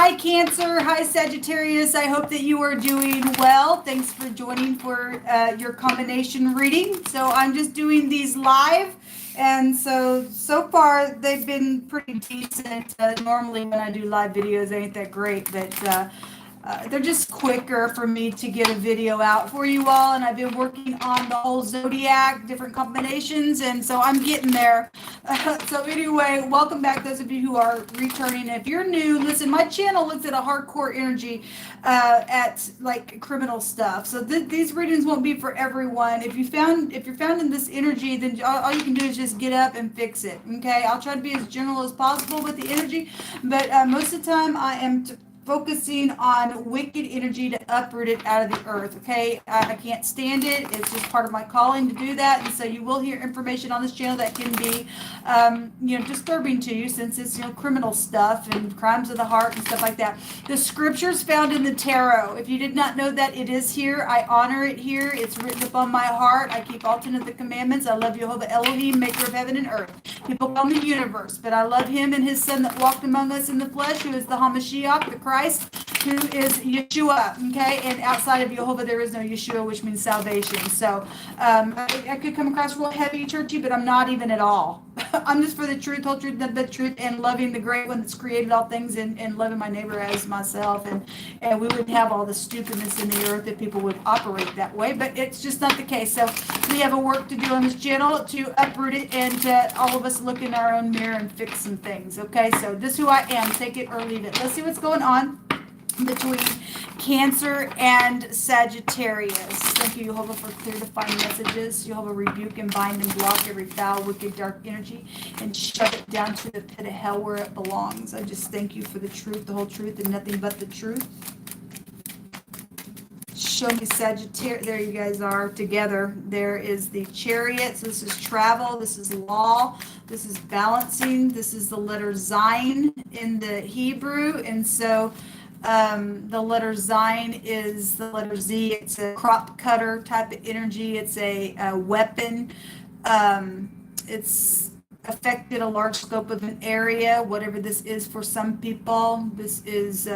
Hi Cancer, hi Sagittarius. I hope that you are doing well. Thanks for joining for your combination reading. So I'm just doing these live, and so far they've been pretty decent. Normally when I do live videos, they ain't that great, but they're just quicker for me to get a video out for you all, and I've been working on the whole Zodiac, different combinations, and so I'm getting there. So anyway, welcome back those of you who are returning. If you're new, listen, my channel looks at a hardcore energy at like criminal stuff. So these readings won't be for everyone. If you're found in this energy, then all you can do is just get up and fix it. Okay, I'll try to be as general as possible with the energy, but most of the time I am focusing on wicked energy to uproot it out of the earth. Okay, I can't stand it. It's just part of my calling to do that, and so you will hear information on this channel that can be disturbing to you, since it's criminal stuff and crimes of the heart and stuff like that. The scriptures found in the tarot, if you did not know that, it is here. I honor it here. It's written upon my heart. I keep all 10 of the commandments. I love Jehovah Elohim, maker of heaven and earth. People call me universe, but I love him and his son that walked among us in the flesh, who is the Hamashiach, the Christ, who is Yeshua. Okay, and outside of Jehovah there is no Yeshua, which means salvation. So I could come across real heavy churchy, but I'm not even at all. I'm just for the truth, whole truth, the truth, and loving the great one that's created all things, and loving my neighbor as myself, and we wouldn't have all the stupidness in the earth if people would operate that way, but it's just not the case. So we have a work to do on this channel to uproot it, and all of us look in our own mirror and fix some things. Okay, so this is who I am. Take it or leave it. Let's see what's going on between Cancer and Sagittarius. Thank you, Jehovah, for clear defined messages. Jehovah, rebuke and bind and block every foul, wicked, dark energy and shove it down to the pit of hell where it belongs. I just thank you for the truth, the whole truth, and nothing but the truth. Show me Sagittarius. There you guys are together. There is the Chariot. So this is travel. This is law. This is balancing. This is the letter Zayin in the Hebrew. And so the letter Zayin is the letter Z. It's a crop cutter type of energy. It's a weapon. It's affected a large scope of an area, whatever this is for some people. This is,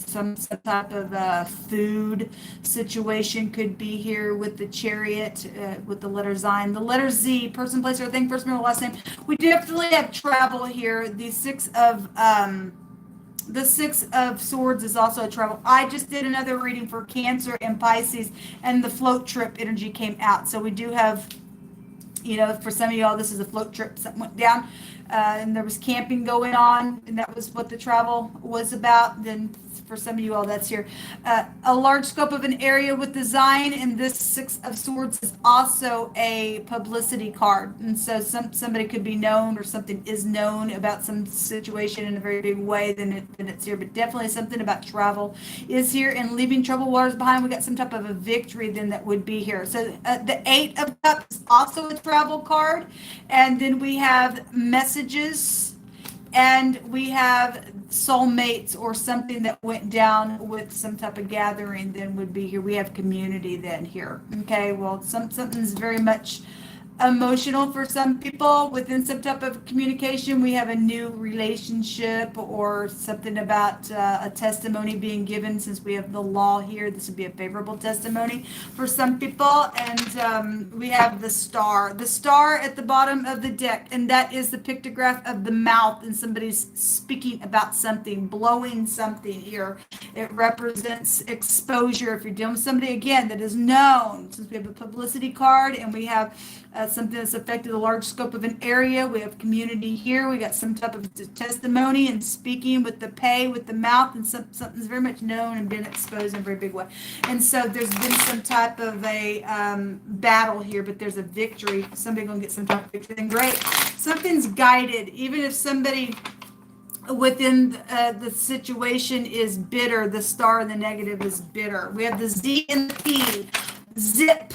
some type of food situation could be here with the Chariot, with the letter Zayin. The letter Z, person, place, or thing, first name or last name. We definitely have travel here. The Six of Swords is also a travel. I just did another reading for Cancer and Pisces, and the float trip energy came out. So we do have, for some of y'all, this is a float trip. Something went down, and there was camping going on, and that was what the travel was about. Then for some of you all, that's here. A large scope of an area with the Zayin, and this Six of Swords is also a publicity card. And so somebody could be known, or something is known about some situation in a very big way, then it's here. But definitely something about travel is here, and leaving troubled waters behind. We got some type of a victory then that would be here. So the Eight of Cups is also a travel card. And then we have messages, and we have soulmates, or something that went down with some type of gathering then would be here. We have community then here. Okay, well, something's very much emotional for some people within some type of communication. We have a new relationship, or something about a testimony being given. Since we have the law here, this would be a favorable testimony for some people. And we have the star at the bottom of the deck, and that is the pictograph of the mouth, and somebody's speaking about something, blowing something here. It represents exposure. If you're dealing with somebody, again, that is known, since we have a publicity card, and we have something that's affected a large scope of an area. We have community here. We got some type of testimony and speaking with the pay, with the mouth, and something's very much known and been exposed in a very big way. And so there's been some type of a battle here, but there's a victory. Somebody gonna get some type of victory. Then great. Something's guided. Even if somebody within the situation is bitter, the star in the negative is bitter. We have the Z and the P. Zip.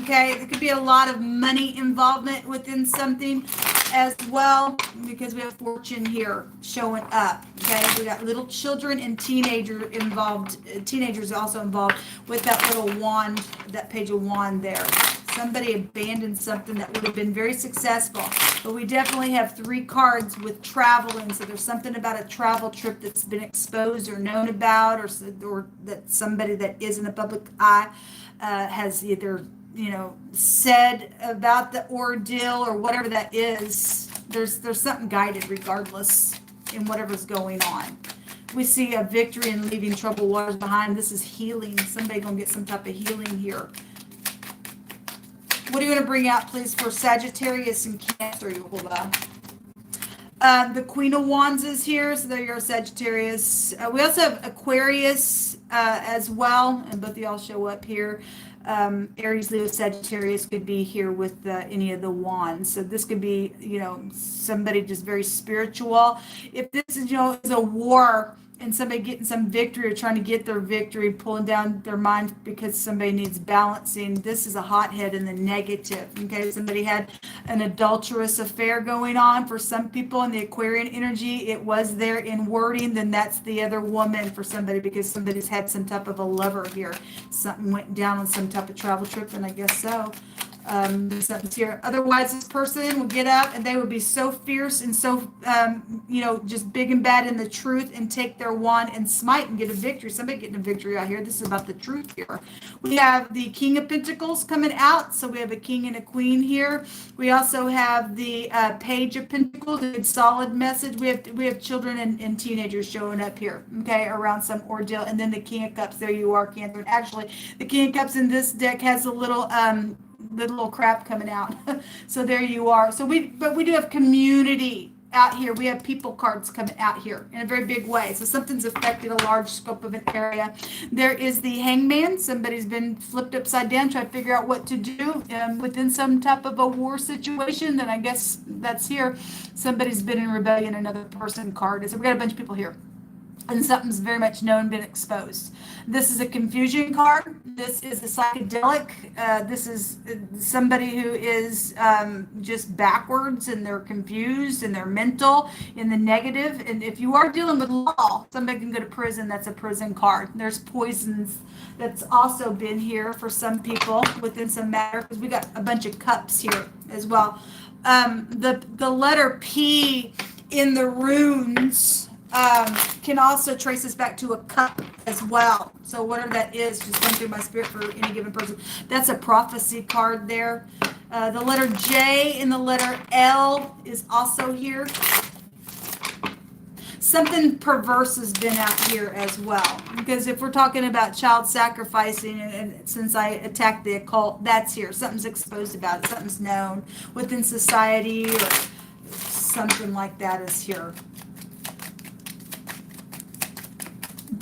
Okay, there could be a lot of money involvement within something as well, because we have fortune here showing up. Okay, we got little children and teenagers involved. Teenagers also involved with that little wand, that page of wand there. Somebody abandoned something that would have been very successful. But we definitely have 3 cards with traveling. So there's something about a travel trip that's been exposed or known about, or that somebody that is in the public eye has either, said about the ordeal or whatever that is. There's something guided regardless in whatever's going on. We see a victory in leaving troubled waters behind. This is healing. Somebody gonna get some type of healing here. What are you gonna bring out, please, for Sagittarius and Cancer, Yehovah? The Queen of Wands is here, so there you are, Sagittarius. We also have Aquarius as well, and both of y'all show up here. Aries, Leo, Sagittarius could be here with any of the wands. So this could be, somebody just very spiritual. If this is, is a war and somebody getting some victory or trying to get their victory, pulling down their mind because somebody needs balancing, this is a hothead in the negative. Okay, somebody had an adulterous affair going on. For some people in the Aquarian energy, it was there in wording, then that's the other woman for somebody, because somebody's had some type of a lover here. Something went down on some type of travel trip, and I guess so. Something's here. Otherwise, this person would get up and they would be so fierce and so, just big and bad in the truth, and take their wand and smite and get a victory. Somebody getting a victory out here. This is about the truth here. We have the King of Pentacles coming out. So we have a king and a queen here. We also have the Page of Pentacles, a good solid message. We have children and teenagers showing up here, okay, around some ordeal. And then the King of Cups. There you are, Cancer. And actually, the King of Cups in this deck has a little crap coming out. So there you are. So we do have community out here. We have people cards coming out here in a very big way. So something's affected a large scope of an area. There is the Hangman. Somebody's been flipped upside down, trying to figure out what to do within some type of a war situation. Then I guess that's here. Somebody's been in rebellion. Another person card. So we got a bunch of people here. And something's very much known, been exposed. This is a confusion card. This is a psychedelic. This is somebody who is just backwards, and they're confused, and they're mental in the negative. And if you are dealing with law, somebody can go to prison. That's a prison card. There's poisons that's also been here for some people within some matter, because we got a bunch of cups here as well. The letter P in the runes can also trace us back to a cup as well. So whatever that is, just going through my spirit for any given person. That's a prophecy card there. The letter J and the letter L is also here. Something perverse has been out here as well. Because if we're talking about child sacrificing, and since I attacked the occult, that's here. Something's exposed about it. Something's known within society, or something like that is here.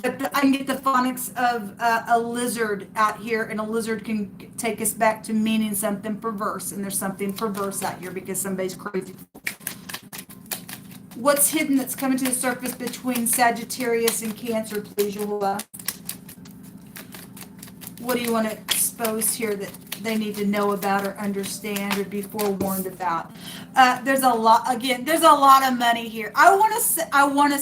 But I can get the phonics of a lizard out here, and a lizard can take us back to meaning something perverse, and there's something perverse out here because somebody's crazy. What's hidden that's coming to the surface between Sagittarius and Cancer, please, Yehovah? What do you want to expose here that they need to know about or understand or be forewarned about? There's a lot of money here. I want to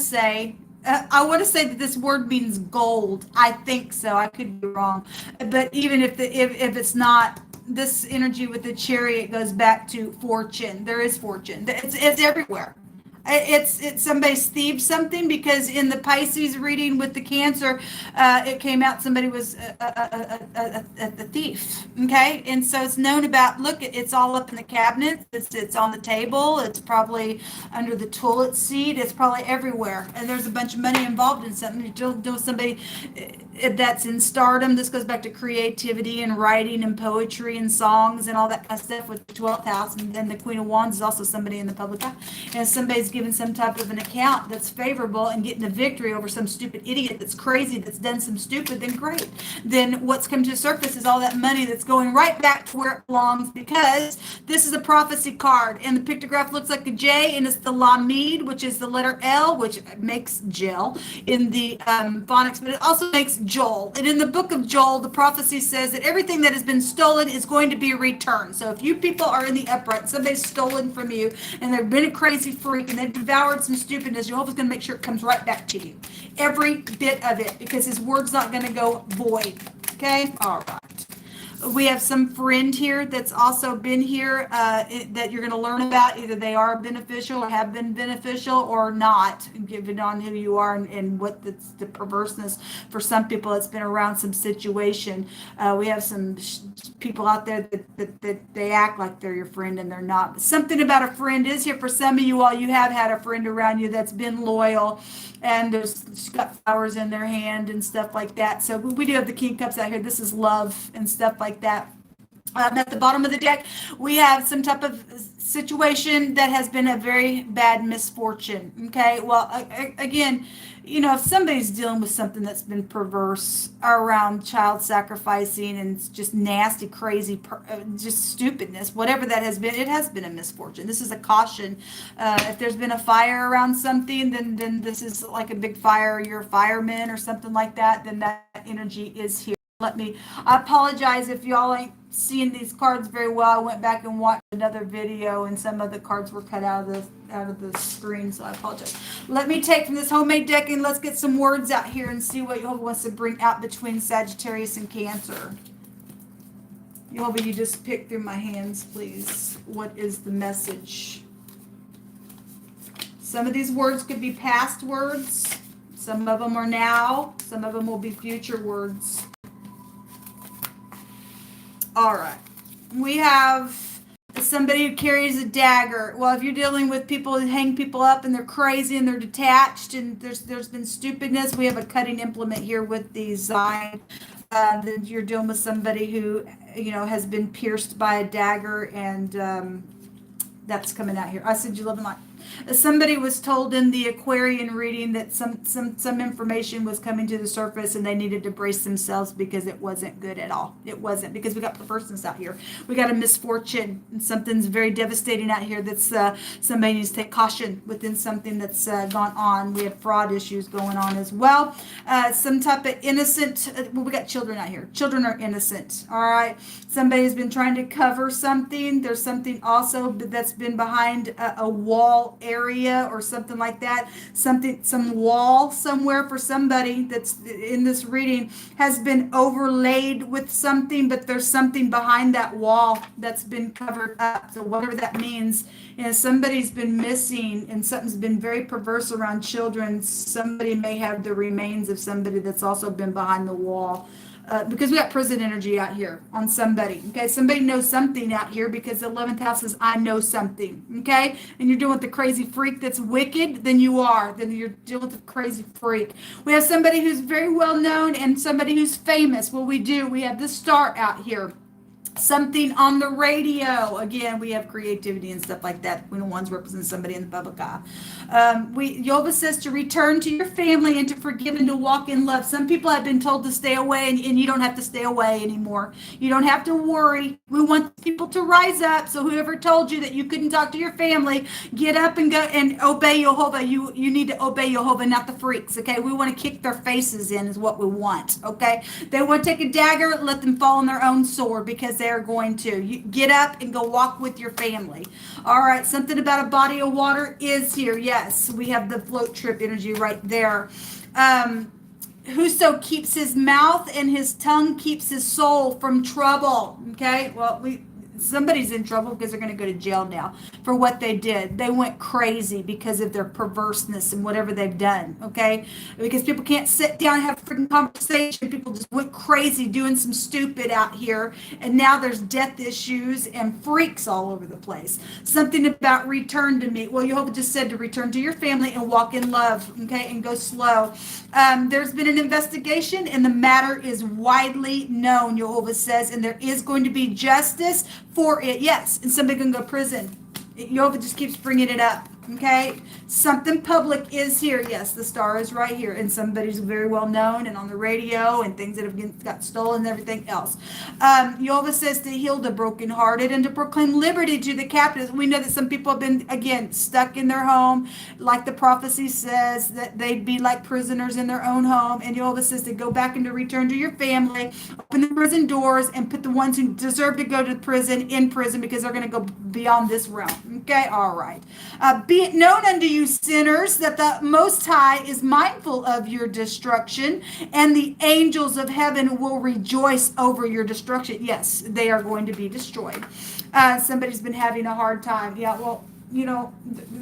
say that this word means gold. I think so. I could be wrong. But even if it's not, this energy with the Chariot goes back to fortune. There is fortune. It's everywhere. It's somebody's thieved something, because in the Pisces reading with the Cancer, it came out somebody was a thief. Okay, and so it's known about. Look, it's all up in the cabinet. It's on the table. It's probably under the toilet seat. It's probably everywhere. And there's a bunch of money involved in something. You don't know somebody that's in stardom. This goes back to creativity and writing and poetry and songs and all that kind of stuff with the 12th house. And then the Queen of Wands is also somebody in the public eye. And somebody's given some type of an account that's favorable and getting a victory over some stupid idiot that's crazy, that's done some stupid, then great. Then what's come to the surface is all that money that's going right back to where it belongs, because this is a prophecy card, and the pictograph looks like a J, and it's the Lamed, which is the letter L, which makes gel in the phonics, but it also makes Joel. And in the book of Joel, the prophecy says that everything that has been stolen is going to be returned. So if you people are in the upright, somebody's stolen from you, and they've been a crazy freak, and they've devoured some stupidness, Jehovah's going to make sure it comes right back to you. Every bit of it, because his word's not going to go void. Okay? All right. We have some friend here that's also been here that you're going to learn about. Either they are beneficial or have been beneficial or not, given on who you are and what the perverseness for some people that's been around some situation. We have some people out there that they act like they're your friend and they're not. But something about a friend is here for some of you all. You have had a friend around you that's been loyal and there's got flowers in their hand and stuff like that. So we do have the King of Cups out here. This is love and stuff like that. At the bottom of the deck, we have some type of situation that has been a very bad misfortune. Okay, well, again, you know, if somebody's dealing with something that's been perverse around child sacrificing and it's just nasty, crazy, just stupidness, whatever that has been, it has been a misfortune. This is a caution. If there's been a fire around something, then this is like a big fire, you're a fireman or something like that, then that energy is here. I apologize if y'all ain't seeing these cards very well. I went back and watched another video and some of the cards were cut out of the screen, so I apologize. Let me take from this homemade deck and let's get some words out here and see what Jehovah wants to bring out between Sagittarius and Cancer. Jehovah, you just pick through my hands, please. What is the message? Some of these words could be past words. Some of them are now. Some of them will be future words. All right, we have somebody who carries a dagger. Well, if you're dealing with people who hang people up and they're crazy and they're detached and there's been stupidness, we have a cutting implement here with the Zion. Then you're dealing with somebody who, you know, has been pierced by a dagger and that's coming out here. I said you love and light. Somebody was told in the Aquarian reading that some information was coming to the surface and they needed to brace themselves because it wasn't good at all. It wasn't, because we got perverseness out here. We got a misfortune and something's very devastating out here that's somebody needs to take caution within something that's gone on. We have fraud issues going on as well. Some type of innocent, well, we got children out here. Children are innocent, all right? Somebody's been trying to cover something. There's something also that's been behind a wall area or something like that. Some wall somewhere for somebody that's in this reading has been overlaid with something, but there's something behind that wall that's been covered up. So whatever that means, you know, somebody's been missing and something's been very perverse around children. Somebody may have the remains of somebody that's also been behind the wall. Because we got prison energy out here on somebody. Okay, somebody knows something out here because the 11th house says, I know something. Okay, and you're dealing with the crazy freak that's wicked, then you are. Then you're dealing with a crazy freak. We have somebody who's very well known and somebody who's famous. Well, we do. We have the star out here. Something on the radio. Again, we have creativity and stuff like that. We don't want to represent somebody in the public eye. Yoga says to return to your family and to forgive and to walk in love. Some people have been told to stay away, and you don't have to stay away anymore. You don't have to worry. We want people to rise up. So whoever told you that you couldn't talk to your family, get up and go and obey Jehovah. You need to obey Jehovah, not the freaks. Okay, we want to kick their faces in is what we want. Okay, they want to take a dagger, let them fall on their own sword because they're going to. You get up and go walk with your family. All right, something about a body of water is here. Yes, we have the float trip energy right there. Whoso keeps his mouth and his tongue keeps his soul from trouble. Okay, well, somebody's in trouble because they're going to go to jail now for what they did. They went crazy because of their perverseness and whatever they've done, okay? Because people can't sit down and have a freaking conversation. People just went crazy doing some stupid out here, and now there's death issues and freaks all over the place. Something about return to me. Well, Jehovah just said to return to your family and walk in love, okay, and go slow. There's been an investigation, and the matter is widely known, Jehovah says, and there is going to be justice for it, yes, and somebody can go to prison. Jehovah just keeps bringing it up, okay? Something public is here. Yes, the star is right here, and somebody's very well known and on the radio and things that have got stolen and everything else. Jehovah says to heal the brokenhearted and to proclaim liberty to the captives. We know that some people have been, again, stuck in their home, like the prophecy says, that they'd be like prisoners in their own home, and Jehovah says to go back and to return to your family, open the prison doors, and put the ones who deserve to go to prison in prison because they're going to go beyond this realm. Okay, all right. Be it known unto you sinners that the Most High is mindful of your destruction, and the angels of heaven will rejoice over your destruction. Yes, they are going to be destroyed. Somebody's been having a hard time. Yeah, well, you know,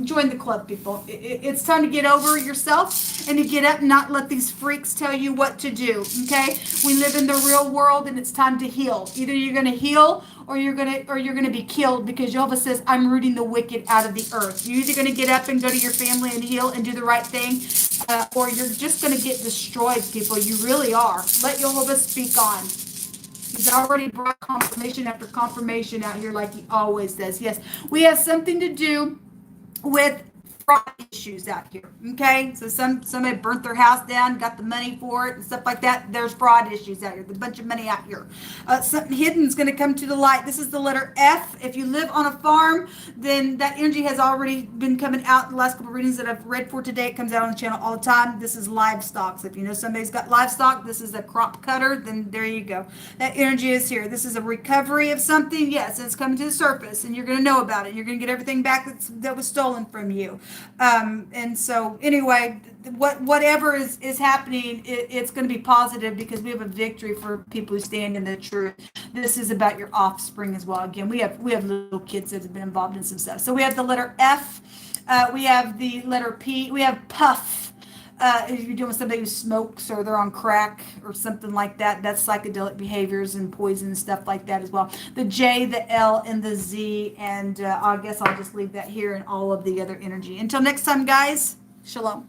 join the club, people. It's time to get over yourself and to get up and not let these freaks tell you what to do. Okay, we live in the real world, and it's time to heal. Either you're going to heal, or you're gonna be killed, because Jehovah says, I'm rooting the wicked out of the earth. You're either gonna get up and go to your family and heal and do the right thing, or you're just gonna get destroyed, people. You really are. Let Jehovah speak on. He's already brought confirmation after confirmation out here, like he always does. Yes, we have something to do with fraud issues out here. Okay, so somebody burnt their house down, got the money for it and stuff like that. There's fraud issues out here. There's a bunch of money out here. Something hidden is going to come to the light. This is the letter F. If you live on a farm, then that energy has already been coming out in the last couple of readings that I've read for today. It comes out on the channel all the time. This is livestock. So if you know somebody's got livestock, this is a crop cutter, then there you go. That energy is here. This is a recovery of something. Yes, it's coming to the surface, and you're going to know about it. You're going to get everything back that was stolen from you. And so anyway, whatever is happening, it's going to be positive, because we have a victory for people who stand in the truth. This is about your offspring as well. Again, we have little kids that have been involved in some stuff. So we have the letter F. We have the letter P. We have puff. If you're dealing with somebody who smokes, or they're on crack or something like that, that's psychedelic behaviors and poison and stuff like that as well. The J, the L, and the Z, and I guess I'll just leave that here and all of the other energy. Until next time, guys, shalom.